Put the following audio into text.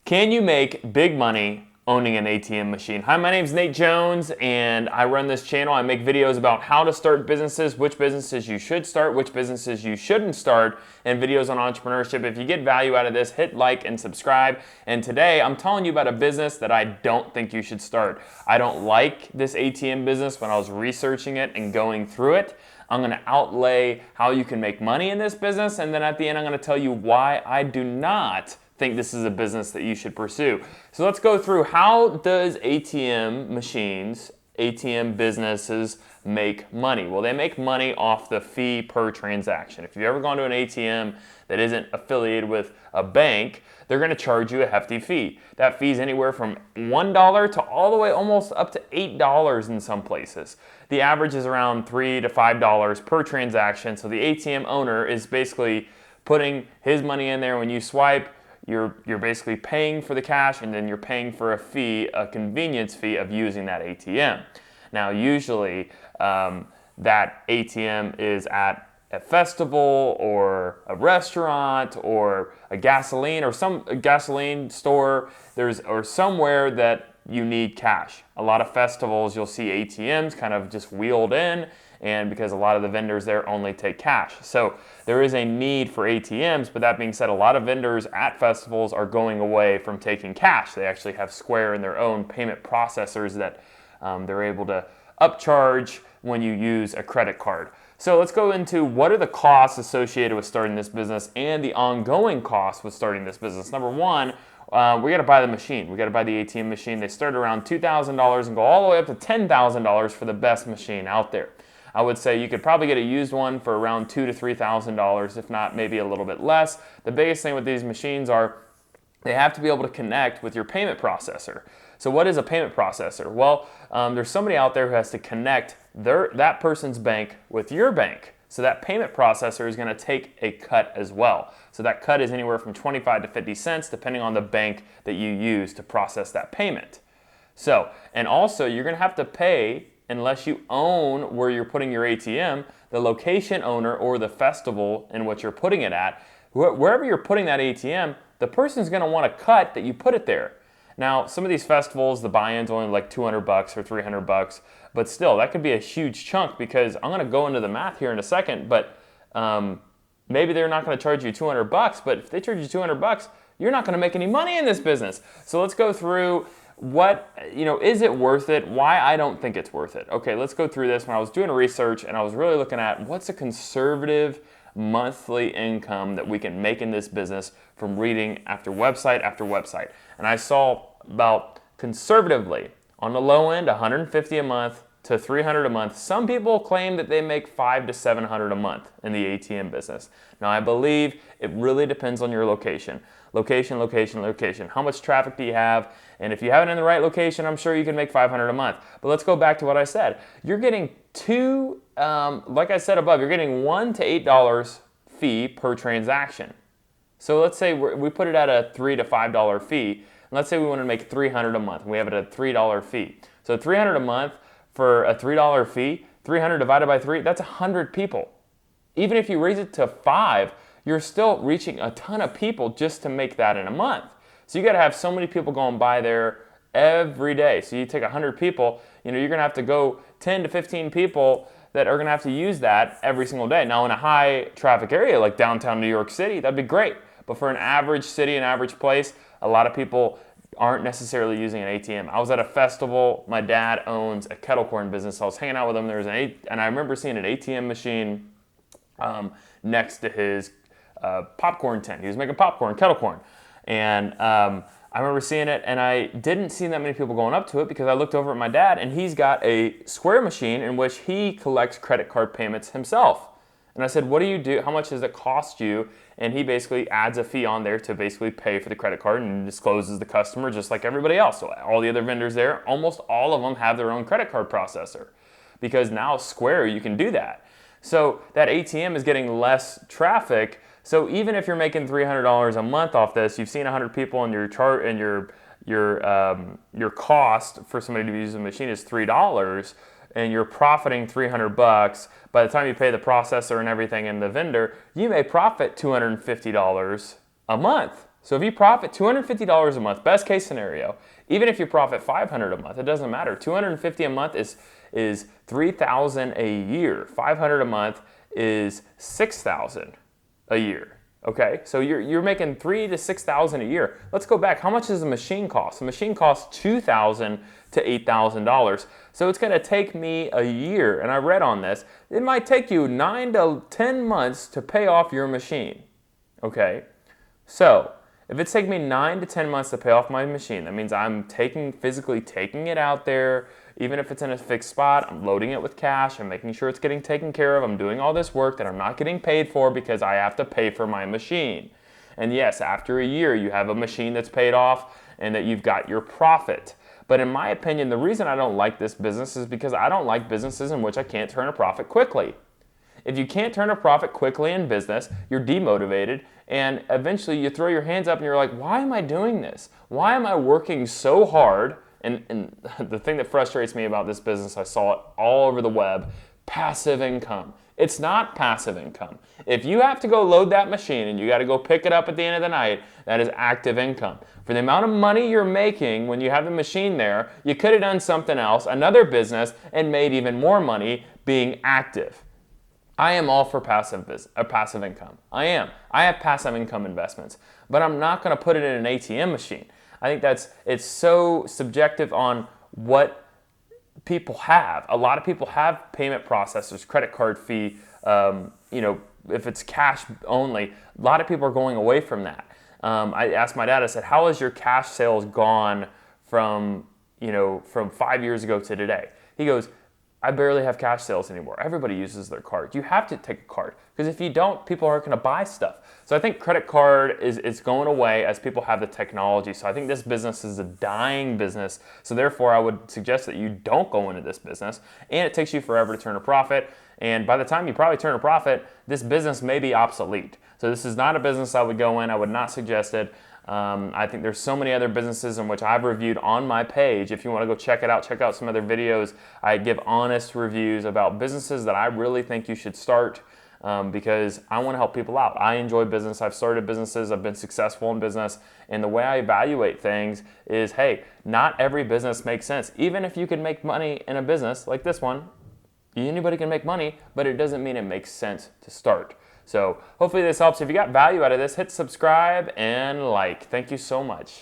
Can you make big money owning an ATM machine? Hi, my name is Nate Jones and I run this channel. I make videos about how to start businesses, which businesses you should start, which businesses you shouldn't start, and videos on entrepreneurship. If you get value out of this, hit like and subscribe. And today I'm telling you about a business that I don't think you should start. I don't like this ATM business. When I was researching it and going through it, I'm going to outlay how you can make money in this business, and then at the end I'm going to tell you why I do not think this is a business that you should pursue. So let's go through, how does ATM machines, ATM businesses make money? Well, they make money off the fee per transaction. If you've ever gone to an ATM that isn't affiliated with a bank, they're going to charge you a hefty fee. That fee is anywhere from $1 to all the way almost up to $8 in some places. The average is around $3 to $5 per transaction. So the ATM owner is basically putting his money in there. When you swipe, you're basically paying for the cash, and then you're paying for a fee, a convenience fee of using that ATM. Now, usually that ATM is at a festival or a restaurant or a gasoline or some gasoline store, or somewhere that you need cash. A lot of festivals, you'll see ATMs kind of just wheeled in, and because a lot of the vendors there only take cash. So there is a need for ATMs, but that being said, a lot of vendors at festivals are going away from taking cash. They actually have Square and their own payment processors that they're able to upcharge when you use a credit card. So let's go into what are the costs associated with starting this business and the ongoing costs with starting this business. Number one, we got to buy the machine. We got to buy the ATM machine. They start around $2,000 and go all the way up to $10,000 for the best machine out there. I would say you could probably get a used one for around $2,000 to $3,000, if not maybe a little bit less. The biggest thing with these machines are they have to be able to connect with your payment processor. So what is a payment processor? Well, there's somebody out there who has to connect that person's bank with your bank. So that payment processor is going to take a cut as well. So that cut is anywhere from 25 to 50 cents depending on the bank that you use to process that payment. So, and also you're going to have to pay, unless you own where you're putting your ATM, the location owner or the festival in what you're putting it at, wherever you're putting that ATM, the person's going to want a cut that you put it there. Now, some of these festivals, the buy-in's only like $200 or $300, but still, that could be a huge chunk, because I'm going to go into the math here in a second, but maybe they're not going to charge you $200, but if they charge you $200, you're not going to make any money in this business. So let's go through is it worth it? Why I don't think it's worth it. Okay, let's go through this. When I was doing research and I was really looking at what's a conservative monthly income that we can make in this business from reading after website, and I saw about, conservatively, on the low end, $150 a month to $300 a month. Some people claim that they make $500 to $700 a month in the ATM business. Now, I believe it really depends on your location. Location. How much traffic do you have? And if you have it in the right location, I'm sure you can make $500 a month. But let's go back to what I said. You're getting like I said above, you're getting $1 to $8 fee per transaction. So let's say we put it at a $3 to $5 fee. And let's say we want to make $300 a month. And we have it at a $3 fee. So $300 a month for a $3 fee, 300 divided by 3, that's 100 people. Even if you raise it to 5, you're still reaching a ton of people just to make that in a month. So you got to have so many people going by there every day. So you take 100 people, you're going to have to go 10 to 15 people that are going to have to use that every single day. Now, in a high traffic area like downtown New York City, that'd be great. But for an average city, an average place, a lot of people aren't necessarily using an ATM. I was at a festival. My dad owns a kettle corn business. I was hanging out with him. And I remember seeing an ATM machine next to his popcorn tent. He was making popcorn, kettle corn. And I remember seeing it, and I didn't see that many people going up to it, because I looked over at my dad, and he's got a Square machine in which he collects credit card payments himself. And I said, what do you do? How much does it cost you? And he basically adds a fee on there to basically pay for the credit card and discloses the customer just like everybody else. So all the other vendors there, almost all of them have their own credit card processor, because now Square, you can do that. So that ATM is getting less traffic. So even if you're making $300 a month off this, you've seen 100 people in your chart, and your cost for somebody to use the machine is $3, and you're profiting $300. By the time you pay the processor and everything and the vendor, you may profit $250 a month. So if you profit $250 a month, best case scenario, even if you profit $500 a month, it doesn't matter. $250 a month is $3,000 a year. $500 a month is $6,000 a year. Okay, so you're making $3,000 to $6,000 a year. Let's go back. How much does a machine cost? A machine costs $2,000 to $8,000. So it's going to take me a year, and I read on this. It might take you 9 to 10 months to pay off your machine. Okay, so if it's taking me 9 to 10 months to pay off my machine, that means I'm physically taking it out there. Even if it's in a fixed spot, I'm loading it with cash. I'm making sure it's getting taken care of. I'm doing all this work that I'm not getting paid for because I have to pay for my machine. And yes, after a year, you have a machine that's paid off and that you've got your profit. But in my opinion, the reason I don't like this business is because I don't like businesses in which I can't turn a profit quickly. If you can't turn a profit quickly in business, you're demotivated, and eventually you throw your hands up and you're like, why am I doing this? Why am I working so hard? And the thing that frustrates me about this business, I saw it all over the web, passive income. It's not passive income. If you have to go load that machine and you got to go pick it up at the end of the night, that is active income. For the amount of money you're making when you have the machine there, you could have done something else, another business, and made even more money being active. I am all for passive income. I am. I have passive income investments, but I'm not going to put it in an ATM machine. I think it's so subjective on what people have. A lot of people have payment processors, credit card fee. If it's cash only, a lot of people are going away from that. I asked my dad. I said, "How has your cash sales gone from 5 years ago to today?" He goes, I barely have cash sales anymore. Everybody uses their card. You have to take a card because if you don't, people aren't going to buy stuff. So I think credit card is going away as people have the technology. So I think this business is a dying business. So therefore, I would suggest that you don't go into this business. And it takes you forever to turn a profit. And by the time you probably turn a profit, this business may be obsolete. So this is not a business I would go in. I would not suggest it. I think there's so many other businesses in which I've reviewed on my page. If you want to go check it out, check out some other videos. I give honest reviews about businesses that I really think you should start because I want to help people out. I enjoy business. I've started businesses. I've been successful in business. And the way I evaluate things is, hey, not every business makes sense. Even if you can make money in a business like this one, anybody can make money, but it doesn't mean it makes sense to start. So hopefully this helps. If you got value out of this, hit subscribe and like. Thank you so much.